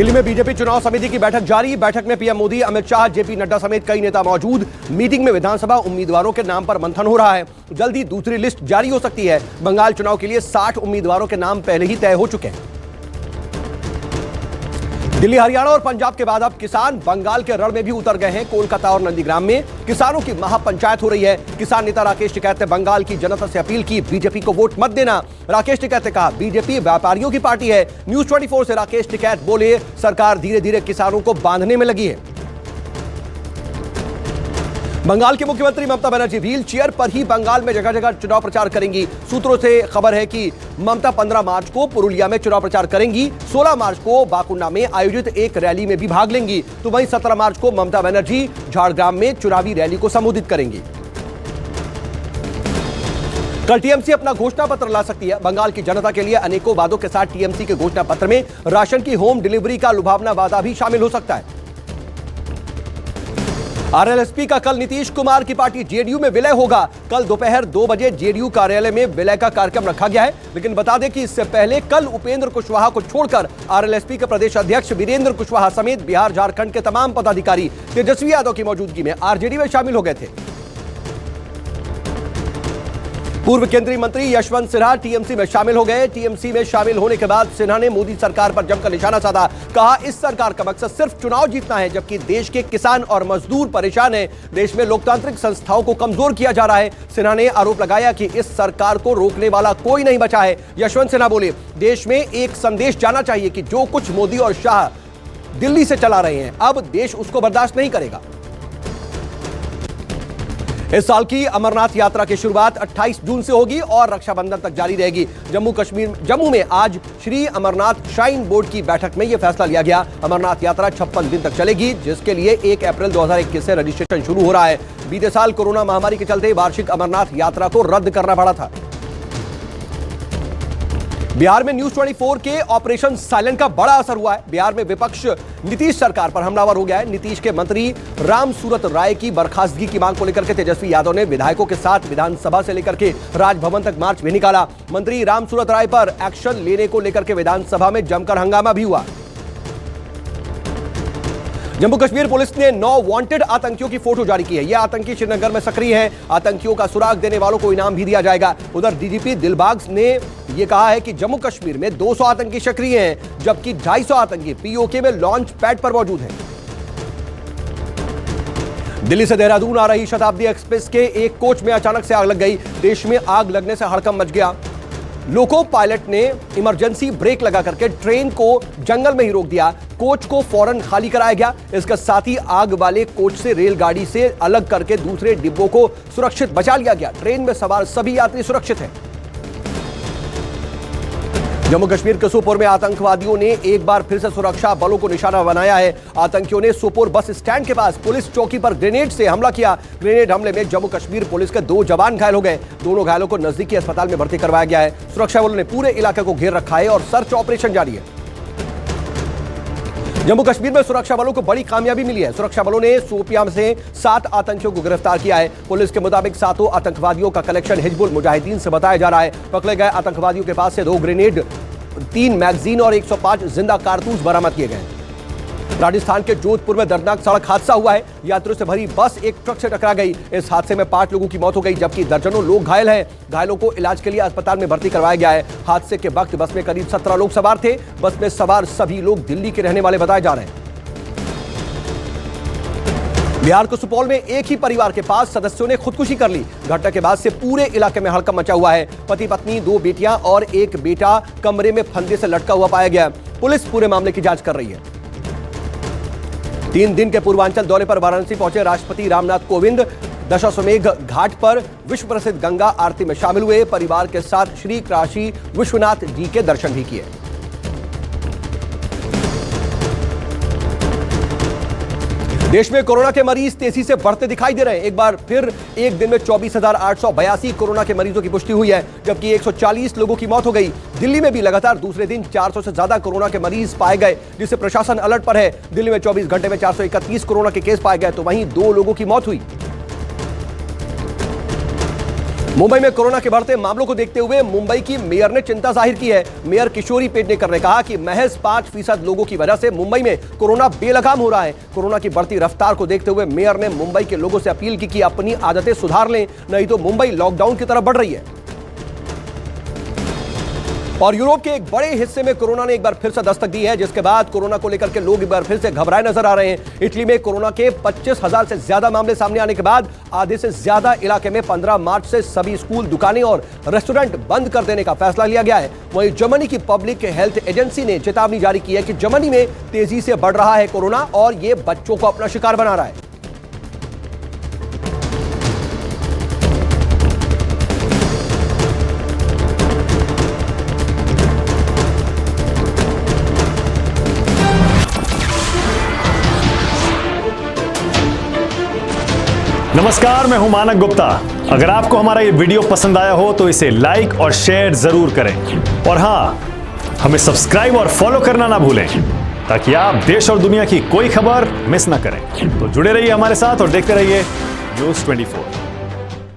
दिल्ली में बीजेपी चुनाव समिति की बैठक जारी। बैठक में पीएम मोदी, अमित शाह, जेपी नड्डा समेत कई नेता मौजूद। मीटिंग में विधानसभा उम्मीदवारों के नाम पर मंथन हो रहा है। जल्दी दूसरी लिस्ट जारी हो सकती है। बंगाल चुनाव के लिए 60 उम्मीदवारों के नाम पहले ही तय हो चुके हैं। दिल्ली, हरियाणा और पंजाब के बाद अब किसान बंगाल के रण में भी उतर गए हैं। कोलकाता और नंदीग्राम में किसानों की महापंचायत हो रही है। किसान नेता राकेश टिकैत ने बंगाल की जनता से अपील की, बीजेपी को वोट मत देना। राकेश टिकैत ने कहा, बीजेपी व्यापारियों की पार्टी है। न्यूज 24 से राकेश टिकैत बोले, सरकार धीरे धीरे किसानों को बांधने में लगी है। बंगाल की मुख्यमंत्री ममता बनर्जी व्हील चेयर पर ही बंगाल में जगह जगह चुनाव प्रचार करेंगी। सूत्रों से खबर है कि ममता 15 मार्च को पुरुलिया में चुनाव प्रचार करेंगी। 16 मार्च को बाकुंडा में आयोजित एक रैली में भी भाग लेंगी। तो वहीं 17 मार्च को ममता बनर्जी झाड़ग्राम में चुनावी रैली को संबोधित करेंगी। कल टीएमसी अपना घोषणा पत्र ला सकती है। बंगाल की जनता के लिए अनेकों वादों के साथ टीएमसी के घोषणा पत्र में राशन की होम डिलीवरी का लुभावना वादा भी शामिल हो सकता है। आरएलएसपी का कल नीतीश कुमार की पार्टी जेडीयू में विलय होगा। कल दोपहर 2 बजे जेडीयू कार्यालय में विलय का कार्यक्रम रखा गया है। लेकिन बता दें कि इससे पहले कल उपेंद्र कुशवाहा को छोड़कर आरएलएसपी के प्रदेश अध्यक्ष वीरेंद्र कुशवाहा समेत बिहार झारखंड के तमाम पदाधिकारी तेजस्वी यादव की मौजूदगी में आरजेडी में शामिल हो गए थे। पूर्व केंद्रीय मंत्री यशवंत सिन्हा टीएमसी में शामिल हो गए। टीएमसी में शामिल होने के बाद सिन्हा ने मोदी सरकार पर जमकर निशाना साधा। कहा, इस सरकार का मकसद सिर्फ चुनाव जीतना है, जबकि देश के किसान और मजदूर परेशान हैं। देश में लोकतांत्रिक संस्थाओं को कमजोर किया जा रहा है। सिन्हा ने आरोप लगाया कि इस सरकार को रोकने वाला कोई नहीं बचा है। यशवंत सिन्हा बोले, देश में एक संदेश जाना चाहिए कि जो कुछ मोदी और शाह दिल्ली से चला रहे हैं, अब देश उसको बर्दाश्त नहीं करेगा। इस साल की अमरनाथ यात्रा की शुरुआत 28 जून से होगी और रक्षाबंधन तक जारी रहेगी। जम्मू में आज श्री अमरनाथ श्राइन बोर्ड की बैठक में यह फैसला लिया गया। अमरनाथ यात्रा 56 दिन तक चलेगी, जिसके लिए 1 अप्रैल 2021 से रजिस्ट्रेशन शुरू हो रहा है। बीते साल कोरोना महामारी के चलते वार्षिक अमरनाथ यात्रा को रद्द करना पड़ा था। बिहार में न्यूज 24 के ऑपरेशन साइलेंट का बड़ा असर हुआ है। बिहार में विपक्ष नीतीश सरकार पर हमलावर हो गया है। नीतीश के मंत्री रामसूरत राय की बर्खास्तगी की मांग को लेकर के तेजस्वी यादव ने विधायकों के साथ विधानसभा से लेकर के राजभवन तक मार्च भी निकाला। मंत्री रामसूरत राय पर एक्शन लेने को लेकर के विधानसभा में जमकर हंगामा भी हुआ। जम्मू कश्मीर पुलिस ने 9 वांटेड आतंकियों की फोटो जारी की है। ये आतंकी श्रीनगर में सक्रिय हैं। आतंकियों का सुराग देने वालों को इनाम भी दिया जाएगा। उधर डीजीपी दिलबाग ने यह कहा है कि जम्मू कश्मीर में 200 आतंकी सक्रिय हैं, जबकि 250 आतंकी पीओके में लॉन्च पैड पर मौजूद हैं। दिल्ली से देहरादून आ रही शताब्दी एक्सप्रेस के एक कोच में अचानक से आग लग गई। देश में आग लगने से हड़कंप मच गया। लोको पायलट ने इमरजेंसी ब्रेक लगा करके ट्रेन को जंगल में ही रोक दिया। कोच को फौरन खाली कराया गया। इसके साथ ही आग वाले कोच से रेलगाड़ी से अलग करके दूसरे डिब्बों को सुरक्षित बचा लिया गया। ट्रेन में सवार सभी यात्री सुरक्षित हैं। जम्मू कश्मीर के सोपोर में आतंकवादियों ने एक बार फिर से सुरक्षा बलों को निशाना बनाया है। आतंकियों ने सोपोर बस स्टैंड के पास पुलिस चौकी पर ग्रेनेड से हमला किया। ग्रेनेड हमले में जम्मू कश्मीर पुलिस के 2 जवान घायल हो गए। दोनों घायलों को नजदीकी अस्पताल में भर्ती करवाया गया है। सुरक्षा बलों ने पूरे इलाके को घेर रखा है और सर्च ऑपरेशन जारी है। जम्मू कश्मीर में सुरक्षा बलों को बड़ी कामयाबी मिली है। सुरक्षा बलों ने शोपियां से 7 आतंकियों को गिरफ्तार किया है। पुलिस के मुताबिक 7 आतंकवादियों का कलेक्शन हिजबुल मुजाहिदीन से बताया जा रहा है। पकड़े गए आतंकवादियों के पास से 2 ग्रेनेड, 3 मैगजीन और 105 जिंदा कारतूस बरामद किए गए। राजस्थान के जोधपुर में दर्दनाक सड़क हादसा हुआ है। यात्रियों से भरी बस एक ट्रक से टकरा गई। इस हादसे में 5 लोगों की मौत हो गई, जबकि दर्जनों लोग घायल हैं। घायलों को इलाज के लिए अस्पताल में भर्ती करवाया गया है। हादसे के वक्त बस में करीब 17 लोग सवार थे। बस में सवार सभी लोग दिल्ली के रहने वाले बताए जा रहे हैं। बिहार के सुपौल में एक ही परिवार के 5 सदस्यों ने खुदकुशी कर ली। घटना के बाद से पूरे इलाके में हड़कंप मचा हुआ है। पति पत्नी, 2 बेटियां और 1 बेटा कमरे में फंदे से लटका हुआ पाया गया। पुलिस पूरे मामले की जांच कर रही है। 3 दिन के पूर्वांचल दौरे पर वाराणसी पहुंचे राष्ट्रपति रामनाथ कोविंद दशाश्वमेध घाट पर विश्व प्रसिद्ध गंगा आरती में शामिल हुए। परिवार के साथ श्री काशी विश्वनाथ जी के दर्शन भी किए। देश में कोरोना के मरीज तेजी से बढ़ते दिखाई दे रहे हैं। एक बार फिर एक दिन में 24,882 कोरोना के मरीजों की पुष्टि हुई है, जबकि 140 लोगों की मौत हो गई। दिल्ली में भी लगातार दूसरे दिन 400 से ज्यादा कोरोना के मरीज पाए गए, जिससे प्रशासन अलर्ट पर है। दिल्ली में 24 घंटे में 431 कोरोना के केस पाए गए, तो वहीं 2 लोगों की मौत हुई। मुंबई में कोरोना के बढ़ते मामलों को देखते हुए मुंबई की मेयर ने चिंता जाहिर की है। मेयर किशोरी पेडनेकर ने कहा कि महज 5% लोगों की वजह से मुंबई में कोरोना बेलगाम हो रहा है। कोरोना की बढ़ती रफ्तार को देखते हुए मेयर ने मुंबई के लोगों से अपील की कि अपनी आदतें सुधार लें, नहीं तो मुंबई लॉकडाउन की तरफ बढ़ रही है। और यूरोप के एक बड़े हिस्से में कोरोना ने एक बार फिर से दस्तक दी है, जिसके बाद कोरोना को लेकर के लोग एक बार फिर से घबराए नजर आ रहे हैं। इटली में कोरोना के 25,000 से ज्यादा मामले सामने आने के बाद आधे से ज्यादा इलाके में 15 मार्च से सभी स्कूल, दुकानें और रेस्टोरेंट बंद कर देने का फैसला लिया गया है। वहीं जर्मनी की पब्लिक हेल्थ एजेंसी ने चेतावनी जारी की है कि जर्मनी में तेजी से बढ़ रहा है कोरोना और यह बच्चों को अपना शिकार बना रहा है। नमस्कार, मैं हूं मानक गुप्ता। अगर आपको हमारा ये वीडियो पसंद आया हो तो इसे लाइक और शेयर जरूर करें और हां, हमें सब्सक्राइब और फॉलो करना ना भूलें ताकि आप देश और दुनिया की कोई खबर मिस ना करें। तो जुड़े रहिए हमारे साथ और देखते रहिए न्यूज़ 24।